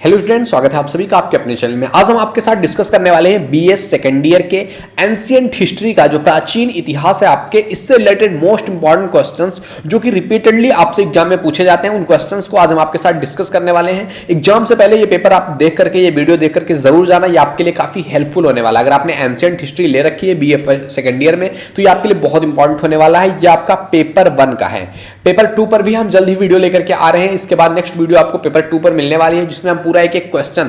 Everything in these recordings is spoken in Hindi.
हेलो स्टूडेंट, स्वागत है आप सभी का आपके अपने चैनल में। आज हम आपके साथ डिस्कस करने वाले हैं बीएस सेकेंड ईयर के एंशिएंट हिस्ट्री का जो प्राचीन इतिहास है आपके, इससे रिलेटेड मोस्ट इंपॉर्टेंट क्वेश्चंस जो कि रिपीटेडली आपसे एग्जाम में पूछे जाते हैं, उन क्वेश्चंस को आज हम आपके साथ डिस्कस करने वाले हैं। एग्जाम से पहले ये पेपर आप देख करके, ये वीडियो देख करके जरूर जाना, ये आपके लिए काफी हेल्पफुल होने वाला है। अगर आपने एंशिएंट हिस्ट्री ले रखी है बीए सेकेंड ईयर में तो ये आपके लिए बहुत इंपॉर्टेंट होने वाला है। ये आपका पेपर 1 का है। पेपर 2 पर भी हम जल्द ही वीडियो लेकर के आ रहे हैं। इसके बाद नेक्स्ट वीडियो आपको पेपर 2 पर मिलने वाली है, जिसमें हम पूरा एक एक क्वेश्चन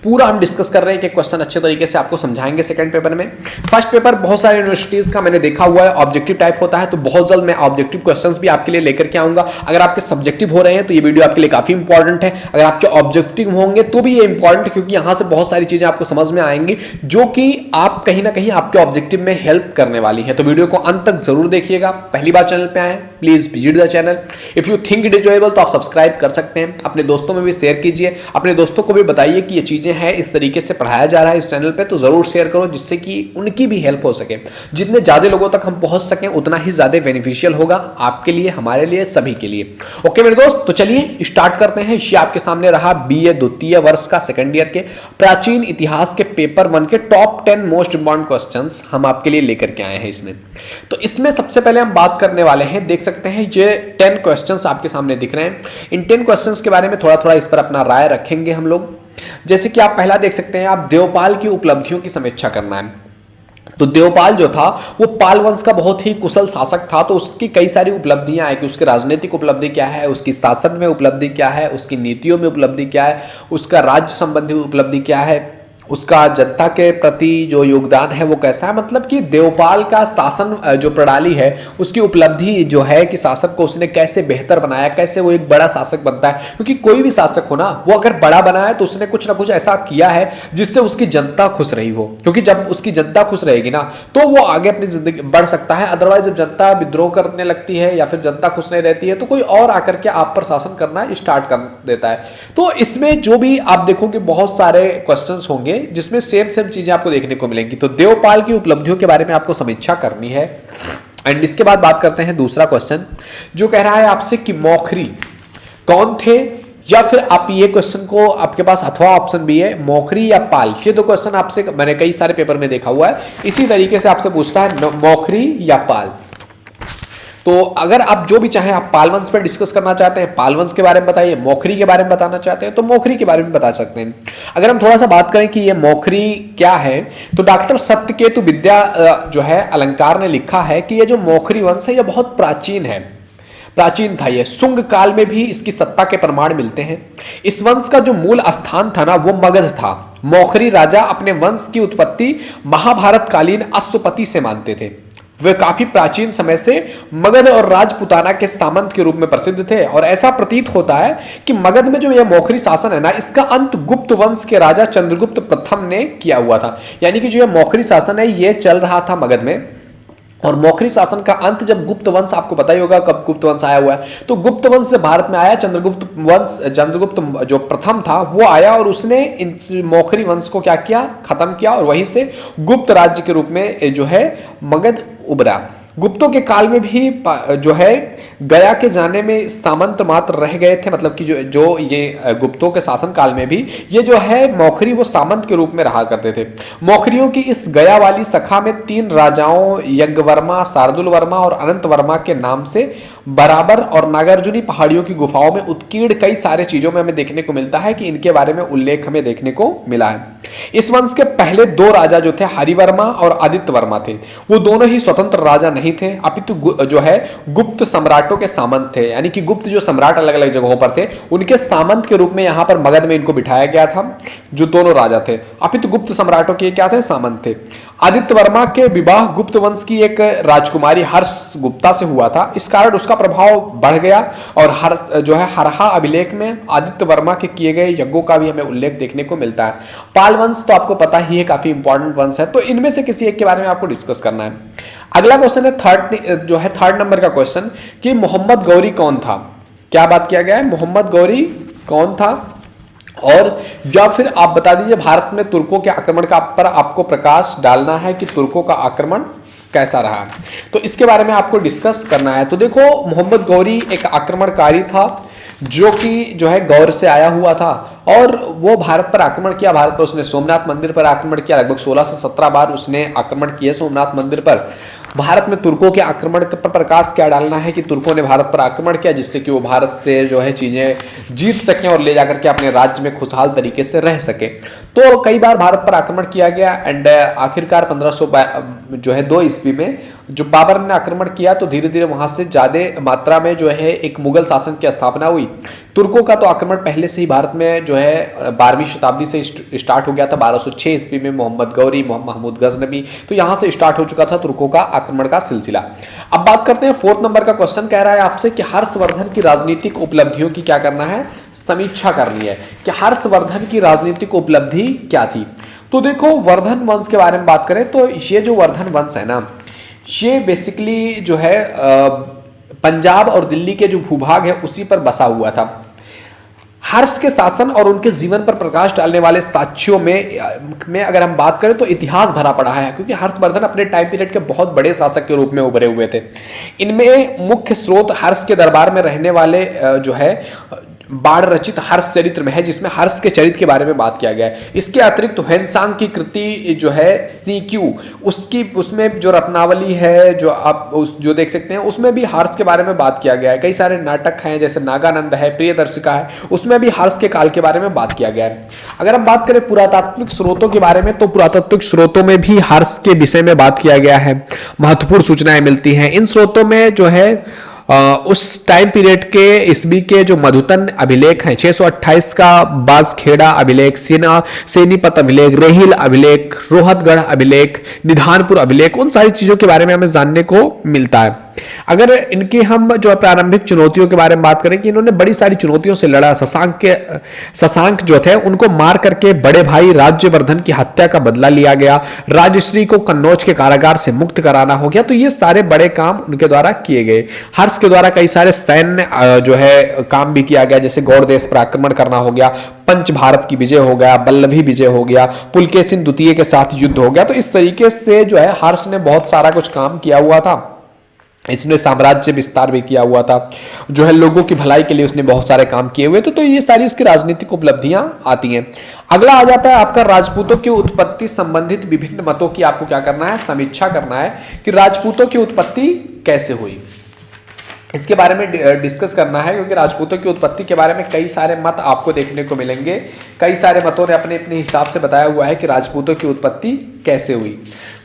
पूरा हम डिस्कस कर रहे हैं कि क्वेश्चन अच्छे तरीके से आपको समझाएंगे सेकंड पेपर में। फर्स्ट पेपर बहुत सारे यूनिवर्सिटीज का मैंने देखा हुआ है ऑब्जेक्टिव टाइप होता है, तो बहुत जल्द मैं ऑब्जेक्टिव क्वेश्चंस भी आपके लिए लेकर के आऊंगा। अगर आपके सब्जेक्टिव हो रहे हैं तो ये वीडियो आपके लिए काफी इंपॉर्टेंट है। अगर आपके ऑब्जेक्टिव होंगे तो भी ये इंपॉर्टेंट, क्योंकि यहां से बहुत सारी चीजें आपको समझ में आएंगी जो कि आप कहीं ना कहीं आपके ऑब्जेक्टिव में हेल्प करने वाली है। तो वीडियो को अंत तक जरूर देखिएगा। पहली बार चैनल पे आए please visit the channel. If you think it is enjoyable तो आप सब्सक्राइब कर सकते हैं। अपने दोस्तों में भी शेयर कीजिए, अपने दोस्तों को भी बताइए कि ये चीजें हैं, इस तरीके से पढ़ाया जा रहा है इस चैनल पे, तो जरूर शेयर करो जिससे कि उनकी भी हेल्प हो सके। जितने ज्यादा लोगों तक हम पहुंच सकें उतना ही ज्यादा बेनिफिशियल होगा आपके लिए, हमारे लिए, सभी के लिए। ओके मेरे दोस्त, तो चलिए स्टार्ट करते हैं। ये आपके सामने रहा बीए द्वितीय वर्ष का सेकंड ईयर के प्राचीन इतिहास के पेपर 1 के टॉप 10 मोस्ट इंपॉर्टेंट क्वेश्चंस हम आपके लिए लेकर के आए हैं इसमें। तो इसमें सबसे पहले हम बात करने वाले हैं, देख सकते हैं ये 10 क्वेश्चंस आपके सामने दिख रहे हैं। इन 10 क्वेश्चंस के बारे में थोड़ा थोड़ा इस पर अपना राय रखेंगे हम लोग। जैसे कि आप पहला देख सकते हैं, आप देवपाल की उपलब्धियों की समीक्षा करना है। तो देवपाल जो था वो पाल वंश का बहुत ही कुशल शासक था, तो उसकी कई सारी उपलब्धियां हैं कि उसकी राजनीतिक उपलब्धि क्या है, उसकी शासन में उपलब्धि क्या है, उसकी नीतियों में उपलब्धि क्या है, उसका राज्य संबंधी उपलब्धि क्या है, उसका जनता के प्रति जो योगदान है वो कैसा है। मतलब कि देवपाल का शासन जो प्रणाली है उसकी उपलब्धि जो है कि शासक को उसने कैसे बेहतर बनाया, कैसे वो एक बड़ा शासक बनता है। क्योंकि कोई भी शासक हो ना, वो अगर बड़ा बना है तो उसने कुछ ना कुछ ऐसा किया है जिससे उसकी जनता खुश रही हो। क्योंकि जब उसकी जनता खुश रहेगी ना तो वो आगे अपनी जिंदगी बढ़ सकता है। अदरवाइज जब जनता विद्रोह करने लगती है या फिर जनता खुश नहीं रहती है तो कोई और आकर के आप पर शासन करना स्टार्ट कर देता है। तो इसमें जो भी आप देखोगे बहुत सारे क्वेश्चन होंगे जिसमें सेम चीजें आपको देखने को मिलेंगी। तो देवपाल की उपलब्धियों के बारे में आपको समीक्षा करनी है। एंड इसके बाद बात करते हैं दूसरा क्वेश्चन जो कह रहा है आपसे कि मौखरी कौन थे, या फिर आप ये क्वेश्चन को आपके पास अथवा ऑप्शन भी है, मौखरी या पाल। ये दो क्वेश्चन आपसे मैंने कई सारे पेपर में देखा हुआ है, इसी तरीके से आपसे पूछता है मौखरी या पाल। तो अगर आप जो भी चाहें, आप पाल वंश पर डिस्कस करना चाहते हैं पाल वंश के बारे में बताइए, मौखरी के बारे में बताना चाहते हैं तो मौखरी के बारे में बता सकते हैं। अगर हम थोड़ा सा बात करें कि ये मौखरी क्या है, तो डॉक्टर सत्यकेतु विद्या जो है अलंकार ने लिखा है कि ये जो मौखरी वंश है ये बहुत प्राचीन है, प्राचीन था। ये शुंग काल में भी इसकी सत्ता के प्रमाण मिलते हैं। इस वंश का जो मूल स्थान था ना वो मगध था। मौखरी राजा अपने वंश की उत्पत्ति महाभारत कालीन अश्वपति से मानते थे। वे काफी प्राचीन समय से मगध और राजपुताना के सामंत के रूप में प्रसिद्ध थे, और ऐसा प्रतीत होता है कि मगध में जो यह मौखरी शासन है ना, इसका अंत गुप्त वंश के राजा चंद्रगुप्त प्रथम ने किया हुआ था। यानी कि जो यह मौखरी शासन है ये चल रहा था मगध में, और मौखरी शासन का अंत जब गुप्त वंश, आपको पता ही होगा कब गुप्त वंश आया हुआ है, तो गुप्त वंश से भारत में आया चंद्रगुप्त वंश। चंद्रगुप्त जो प्रथम था वो आया और उसने इन मौखरी वंश को क्या किया, खत्म किया, और वहीं से गुप्त राज्य के रूप में जो है मगध उभरा। गुप्तों के काल में भी जो है गया के जाने में सामंत मात्र रह गए थे। मतलब कि जो ये गुप्तों के शासन काल में भी ये जो है मौखरी वो सामंत के रूप में रहा करते थे। मौखरियों की इस गया वाली सखा में 3 राजाओं यज्ञवर्मा, शार्दुल वर्मा और अनंत वर्मा के नाम से बराबर और नागार्जुनी पहाड़ियों की गुफाओं में उत्कीर्ण कई सारे चीजों में हमें देखने को मिलता है कि इनके बारे में उल्लेख हमें देखने को मिला है। इस वंश के पहले 2 राजा जो थे हरिवर्मा और आदित्य वर्मा थे, वो दोनों ही स्वतंत्र राजा नहीं थे, अपितु जो है गुप्त सम्राटों के सामंत थे। यानी कि गुप्त जो सम्राट अलग अलग जगहों पर थे उनके सामंत के रूप में यहां पर मगध में इनको बिठाया गया था, जो दोनों राजा थे। अपितु गुप्त सम्राटों के क्या थे, सामंत थे। आदित्य वर्मा के विवाह गुप्त वंश की एक राजकुमारी हर्ष गुप्ता से हुआ था, इस कारण उसका प्रभाव बढ़ गया, और जो है हरहा अभिलेख में आदित्य वर्मा के किए गए यज्ञों का भी हमें उल्लेख देखने को मिलता है। पाल वंश तो आपको पता ही है काफी इंपॉर्टेंट वंश है, तो इनमें से किसी एक के बारे में आपको डिस्कस करना है। अगला क्वेश्चन है थर्ड नंबर का क्वेश्चन कि मोहम्मद गौरी कौन था। क्या बात किया गया है, मोहम्मद गौरी कौन था, और या फिर आप बता दीजिए भारत में तुर्कों के आक्रमण का पर आपको प्रकाश डालना है कि तुर्कों का आक्रमण कैसा रहा, तो इसके बारे में आपको डिस्कस करना है। तो देखो मोहम्मद गौरी एक आक्रमणकारी था जो कि जो है गौर से आया हुआ था, और वो भारत पर आक्रमण किया। भारत पर उसने सोमनाथ मंदिर पर आक्रमण किया, लगभग 16 से 17 बार उसने आक्रमण किए सोमनाथ मंदिर पर। भारत में तुर्कों के आक्रमण पर प्रकाश क्या डालना है कि तुर्कों ने भारत पर आक्रमण किया, जिससे कि वो भारत से जो है चीजें जीत सकें और ले जाकर के अपने राज्य में खुशहाल तरीके से रह सके। तो कई बार भारत पर आक्रमण किया गया, एंड आखिरकार 1502 ईस्वी में जो बाबर ने आक्रमण किया, तो धीरे धीरे वहां से ज्यादा मात्रा में जो है एक मुगल शासन की स्थापना हुई। तुर्कों का तो आक्रमण पहले से ही भारत में जो है 12वीं शताब्दी से स्टार्ट हो गया था। 1206 ईस्वी में मोहम्मद गौरी, महमूद गजनबी, तो यहां से स्टार्ट हो चुका था तुर्कों का आक्रमण का सिलसिला। अब बात करते हैं 4th नंबर का क्वेश्चन। कह रहा है आपसे कि हर्षवर्धन की राजनीतिक उपलब्धियों की क्या करना है, समीक्षा करनी है कि हर्षवर्धन की राजनीतिक उपलब्धि क्या थी। तो देखो, वर्धन वंश के बारे में बात करें तो ये जो वर्धन वंश है ना, ये बेसिकली जो है पंजाब और दिल्ली के जो भूभाग है उसी पर बसा हुआ था। हर्ष के शासन और उनके जीवन पर प्रकाश डालने वाले साक्ष्यों में अगर हम बात करें तो इतिहास भरा पड़ा है, क्योंकि हर्षवर्धन अपने टाइम पीरियड के बहुत बड़े शासक के रूप में उभरे हुए थे। इनमें मुख्य स्रोत हर्ष के दरबार में रहने वाले जो है बाढ़ रचित हर्ष चरित्र में है, जिसमें हर्ष के चरित्र के बारे में बात किया गया है। इसके अतिरिक्त ह्वेनसांग की कृति जो है सीक्यू, उसमें जो रत्नावली है जो आप जो देख सकते हैं, उसमें भी हर्ष के बारे में बात किया गया है। कई सारे नाटक हैं, जैसे नागानंद है, प्रियदर्शिका है, उसमें भी हर्ष के काल के बारे में बात किया गया है। अगर हम बात करें पुरातात्विक स्रोतों के बारे में, तो पुरातात्विक स्रोतों में भी हर्ष के विषय में बात किया गया है, महत्वपूर्ण सूचनाएं मिलती हैं। इन स्रोतों में जो है उस टाइम पीरियड के ईस्वी के जो मधुतन अभिलेख हैं, 628 का बासखेड़ा अभिलेख, सेनीपत अभिलेख, रेहिल अभिलेख, रोहतगढ़ अभिलेख, निधानपुर अभिलेख, उन सारी चीजों के बारे में हमें जानने को मिलता है। अगर इनकी हम जो प्रारंभिक चुनौतियों के बारे में बात करें कि इन्होंने बड़ी सारी चुनौतियों से लड़ा। शशांक जो थे उनको मार करके बड़े भाई राज्यवर्धन की हत्या का बदला लिया गया, राजश्री को कन्नौज के कारागार से मुक्त कराना हो गया। तो ये सारे बड़े काम उनके द्वारा किए गए। हर्ष के द्वारा कई सारे सैन्य जो है काम भी किया गया, जैसे गौड़ देश पर आक्रमण करना हो गया, पंच भारत की विजय हो गया, बल्लभी विजय हो गया, पुलकेशिन द्वितीय के साथ युद्ध हो गया। तो इस तरीके से जो है हर्ष ने बहुत सारा कुछ काम किया हुआ था। इसने साम्राज्य विस्तार भी किया हुआ था, जो है लोगों की भलाई के लिए उसने बहुत सारे काम किए हुए थे। तो ये सारी इसकी राजनीतिक उपलब्धियां आती हैं। अगला आ जाता है आपका राजपूतों की उत्पत्ति संबंधित विभिन्न मतों की आपको क्या करना है, समीक्षा करना है कि राजपूतों की उत्पत्ति कैसे हुई, इसके बारे में डिस्कस करना है। क्योंकि राजपूतों की उत्पत्ति के बारे में कई सारे मत आपको देखने को मिलेंगे। कई सारे मतों ने अपने अपने हिसाब से बताया हुआ है कि राजपूतों की उत्पत्ति कैसे हुई,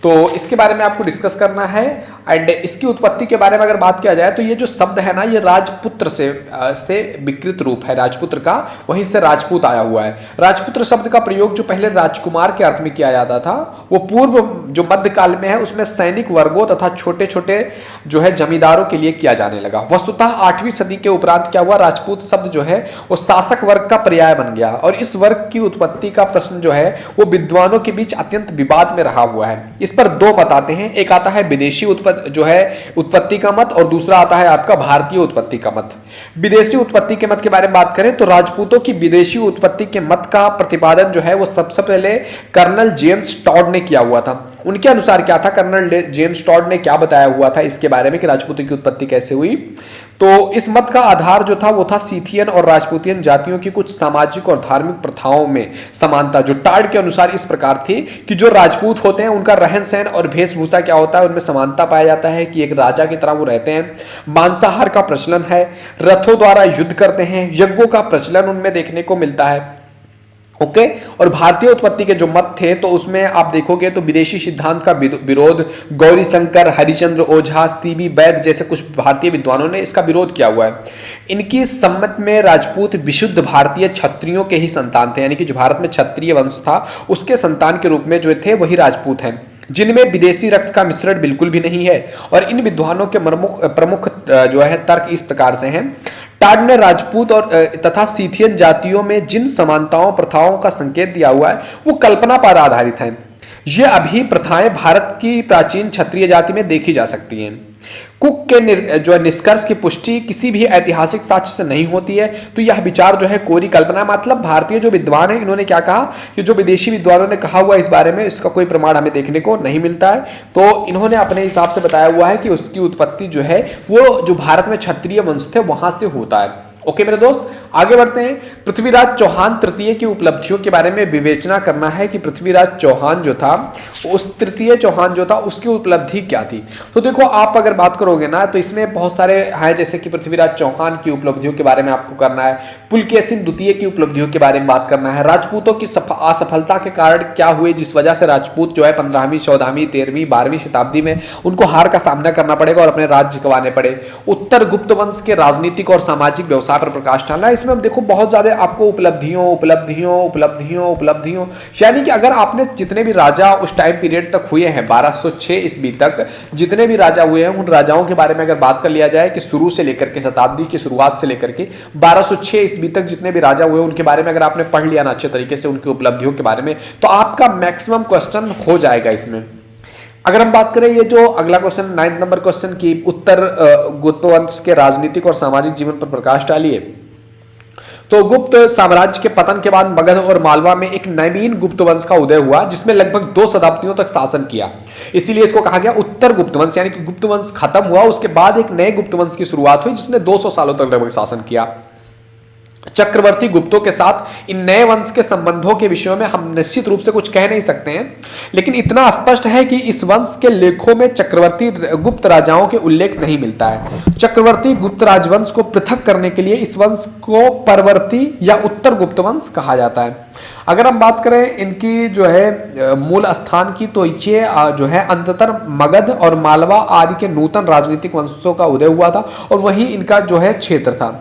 तो इसके बारे में आपको डिस्कस करना है। एंड इसकी उत्पत्ति के बारे में अगर बात किया जाए तो ये जो शब्द है ना, ये राजपुत्र से विकृत रूप है राजपुत्र का, वहीं से राजपूत आया हुआ है। राजपुत्र शब्द का प्रयोग जो पहले राजकुमार के अर्थ में किया जाता था, वो पूर्व जो मध्यकाल में है उसमें सैनिक वर्गों तथा छोटे छोटे जो है जमींदारों के लिए किया जाने लगा। वस्तुतः 8वीं सदी के उपरांत क्या हुआ, राजपूत शब्द जो है वो शासक वर्ग का पर्याय बन गया, और इस वर्ग की उत्पत्ति का प्रश्न जो है वो विद्वानों के बीच अत्यंत विवाद में रहा हुआ है। इस पर दो मत आते हैं, एक आता है विदेशी उत्पत्ति का मत, और दूसरा आता है आपका भारतीय उत्पत्ति का मत। विदेशी उत्पत्ति के मत के बारे में बात करें तो राजपूतों की विदेशी उत्पत्ति के मत का प्रतिपादन जो है वो सबसे पहले कर्नल जेम्स टॉड ने किया हुआ था। उनके अनुसार क्या था, कर्नल जेम्स टॉड ने क्या बताया हुआ था इसके बारे में कि राजपूतों की उत्पत्ति कैसे हुई, तो इस मत का आधार जो था वो था सीथियन और राजपूतियन जातियों की कुछ सामाजिक और धार्मिक प्रथाओं में समानता, जो टाड के अनुसार इस प्रकार थी कि जो राजपूत होते हैं उनका रहन सहन और वेशभूषा क्या होता है, उनमें समानता पाया जाता है कि एक राजा की तरह वो रहते हैं। मांसाहार का प्रचलन है, रथों द्वारा युद्ध करते हैं, यज्ञों का प्रचलन उनमें देखने को मिलता है। ओके और भारतीय उत्पत्ति के जो मत थे तो उसमें आप देखोगे तो विदेशी सिद्धांत का विरोध गौरी शंकर, हरिचंद्र ओझा, सीबी वैद्य जैसे कुछ भारतीय विद्वानों ने इसका विरोध किया हुआ है। इनकी सम्मत में राजपूत विशुद्ध भारतीय क्षत्रियों के ही संतान थे, यानी कि जो भारत में क्षत्रिय वंश था उसके संतान के रूप में जो थे वही राजपूत हैं, जिनमें विदेशी रक्त का मिश्रण बिल्कुल भी नहीं है। और इन विद्वानों के प्रमुख जो है तर्क इस प्रकार से हैं। टाड ने राजपूत और तथा सीथियन जातियों में जिन समानताओं प्रथाओं का संकेत दिया हुआ है वो कल्पना पर आधारित हैं। ये अभी प्रथाएं भारत की प्राचीन क्षत्रिय जाति में देखी जा सकती हैं। कुक के जो निष्कर्ष की पुष्टि किसी भी ऐतिहासिक साक्ष्य से नहीं होती है, तो यह विचार जो है कोरी कल्पना, मतलब भारतीय जो विद्वान है इन्होंने क्या कहा कि जो विदेशी विद्वानों ने कहा हुआ इस बारे में इसका कोई प्रमाण हमें देखने को नहीं मिलता है। तो इन्होंने अपने हिसाब से बताया हुआ है कि उसकी उत्पत्ति जो है वो जो भारत में क्षत्रिय वंश थे वहां से होता है। ओके मेरे दोस्त, आगे बढ़ते हैं। पृथ्वीराज चौहान तृतीय की उपलब्धियों के बारे में विवेचना करना है कि पृथ्वीराज चौहान जो था, उस तृतीय चौहान जो था उसकी उपलब्धि क्या थी। तो देखो, आप अगर बात करोगे ना तो इसमें बहुत सारे हैं, जैसे कि पृथ्वीराज चौहान की उपलब्धियों के बारे में आपको करना है, पुलकेशिन द्वितीय की उपलब्धियों के बारे में बात करना है, राजपूतों की असफलता के कारण क्या हुए जिस वजह से राजपूत जो है 15वीं 14वीं 13वीं 12वीं शताब्दी में उनको हार का सामना करना पड़ेगा और अपने राज्य गंवाने पड़े, उत्तर गुप्त वंश के राजनीतिक और सामाजिक व्यवसाय पर प्रकाश डालना है। इसमें हम देखो बहुत ज्यादा आपको उपलब्धियों उपलब्धियों उपलब्धियों उपलब्धियों, यानी कि अगर आपने जितने भी राजा उस टाइम पीरियड तक हुए हैं 1206 ईस्वी तक जितने भी राजा हुए हैं, उन राजाओं के बारे में अगर बात कर लिया जाए कि शुरू से लेकर के शताब्दी की शुरुआत से लेकर के 1206 ईस्वी तक जितने भी राजा हुए उनके बारे में अगर आपने पढ़ लिया ना अच्छे तरीके से उनकी उपलब्धियों के बारे में, तो आपका मैक्सिमम क्वेश्चन हो जाएगा इसमें। अगर हम बात करें ये जो अगला क्वेश्चन 9 नंबर क्वेश्चन की उत्तर गुप्त वंश के राजनीतिक और सामाजिक जीवन पर प्रकाश डालिए, तो गुप्त साम्राज्य के पतन के बाद मगध और मालवा में एक नवीन गुप्त वंश का उदय हुआ जिसमें लगभग 2 शताब्दियों तक शासन किया। इसीलिए इसको कहा गया उत्तर गुप्त वंश, यानी कि गुप्त वंश खत्म हुआ, उसके बाद एक नए गुप्त वंश की शुरुआत हुई जिसने 200 सालों तक लगभग शासन किया। चक्रवर्ती गुप्तों के साथ इन नए वंश के संबंधों के विषयों में हम निश्चित रूप से कुछ कह नहीं सकते हैं, लेकिन इतना स्पष्ट है कि इस वंश के लेखों में चक्रवर्ती गुप्त राजाओं के उल्लेख नहीं मिलता है। चक्रवर्ती गुप्त राजवंश को पृथक करने के लिए इस वंश को परवर्ती या उत्तर गुप्त वंश कहा जाता है। अगर हम बात करें इनकी जो है मूल स्थान की, तो ये जो है अंततः मगध और मालवा आदि के नूतन राजनीतिक वंशों का उदय हुआ था और वहीं इनका जो है क्षेत्र था।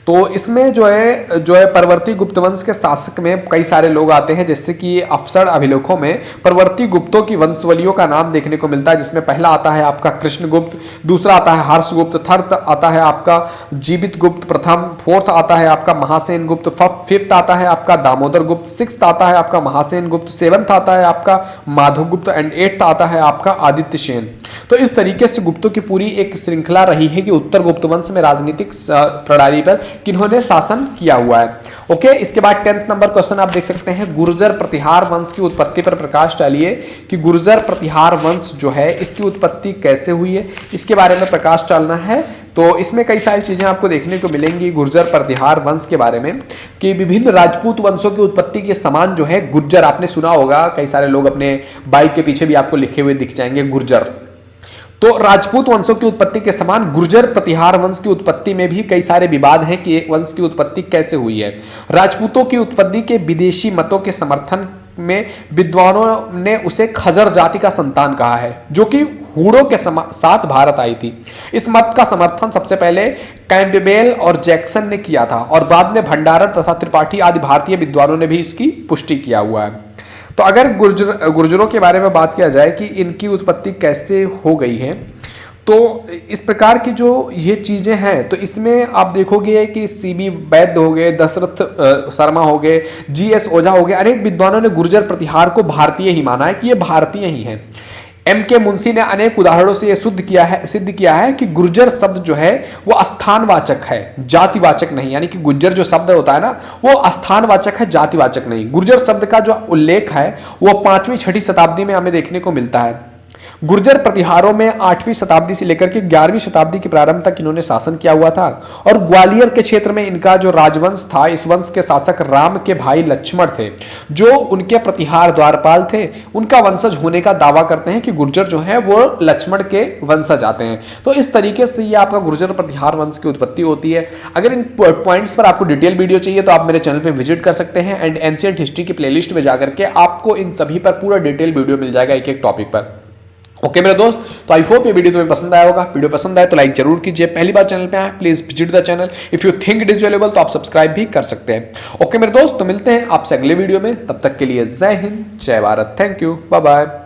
तो इसमें जो है परवर्ती गुप्त वंश के शासक में कई सारे लोग आते हैं, जैसे कि अफसर अभिलेखों में परवर्ती गुप्तों की वंशवलियों का नाम देखने को मिलता है, जिसमें पहला आता है आपका कृष्णगुप्त, दूसरा आता है हर्षगुप्त, थर्ड आता है आपका जीवित गुप्त प्रथम, फोर्थ आता है आपका महासेन गुप्त, फिफ्थ आता है आपका दामोदर गुप्त, सिक्स्थ आता है आपका महासेन गुप्त, सेवंथ आता है आपका माधव गुप्त एंड एट्थ आता है आपका आदित्य सेन। तो इस तरीके से गुप्तों की पूरी एक श्रृंखला रही है कि उत्तर गुप्त वंश में राजनीतिक प्रणाली पर किन्होंने शासन किया हुआ है। ओके, इसके बाद 10th नंबर क्वेश्चन आप देख सकते हैं, गुर्जर प्रतिहार वंश की उत्पत्ति पर प्रकाश डालिए कि गुर्जर प्रतिहार वंश जो है इसकी उत्पत्ति कैसे हुई है, इसके बारे में प्रकाश डालना है। तो इसमें कई सारी चीजें आपको देखने को मिलेंगी गुर्जर प्रतिहार वंश के बारे में, कि विभिन्न राजपूत वंशों की उत्पत्ति के समान जो है गुर्जर, आपने सुना होगा, कई सारे लोग अपने बाइक के पीछे भी आपको लिखे हुए दिख जाएंगे गुर्जर। तो राजपूत वंशों की उत्पत्ति के समान गुर्जर प्रतिहार वंश की उत्पत्ति में भी कई सारे विवाद हैं कि वंश की उत्पत्ति कैसे हुई है। राजपूतों की उत्पत्ति के विदेशी मतों के समर्थन में विद्वानों ने उसे खजर जाति का संतान कहा है, जो कि हूणों के साथ भारत आई थी। इस मत का समर्थन सबसे पहले कैंपबेल और जैक्सन ने किया था और बाद में भंडारण तथा त्रिपाठी आदि भारतीय विद्वानों ने भी इसकी पुष्टि किया हुआ है। तो अगर गुर्जरों के बारे में बात किया जाए कि इनकी उत्पत्ति कैसे हो गई है, तो इस प्रकार की जो ये चीज़ें हैं, तो इसमें आप देखोगे कि सीबी वैद्य हो गए, दशरथ शर्मा हो गए, जीएस ओझा हो गए, अनेक विद्वानों ने गुर्जर प्रतिहार को भारतीय ही माना है कि ये भारतीय ही हैं। एम.के. मुंशी ने अनेक उदाहरणों से यह सिद्ध किया है कि गुर्जर शब्द जो है वो स्थानवाचक है, जातिवाचक नहीं। यानी कि गुर्जर जो शब्द होता है ना, वो स्थानवाचक है, जातिवाचक नहीं। गुर्जर शब्द का जो उल्लेख है वो 5वीं 6वीं शताब्दी में हमें देखने को मिलता है। गुर्जर प्रतिहारों में 8वीं शताब्दी से लेकर के 11वीं शताब्दी के प्रारंभ तक इन्होंने शासन किया हुआ था और ग्वालियर के क्षेत्र में इनका जो राजवंश था, इस वंश के शासक राम के भाई लक्ष्मण थे, जो उनके प्रतिहार द्वारपाल थे। उनका वंशज होने का दावा करते हैं कि गुर्जर जो है वो लक्ष्मण के वंशज आते हैं। तो इस तरीके से ये आपका गुर्जर प्रतिहार वंश की उत्पत्ति होती है। अगर इन पॉइंट्स पर आपको डिटेल वीडियो चाहिए तो आप मेरे चैनल पर विजिट कर सकते हैं एंड एंशिएंट हिस्ट्री की प्लेलिस्ट में जाकर के आपको इन सभी पर पूरा डिटेल वीडियो मिल जाएगा एक एक टॉपिक पर। ओके मेरे दोस्त, तो आई होप ये वीडियो तुम्हें पसंद आया होगा। वीडियो पसंद आए तो लाइक जरूर कीजिए। पहली बार चैनल पे आए please visit the channel. If you think it is valuable तो आप सब्सक्राइब भी कर सकते हैं। ओके मेरे दोस्त, तो मिलते हैं आपसे अगले वीडियो में। तब तक के लिए Jai Hind, Jai Bharat, thank you, bye bye.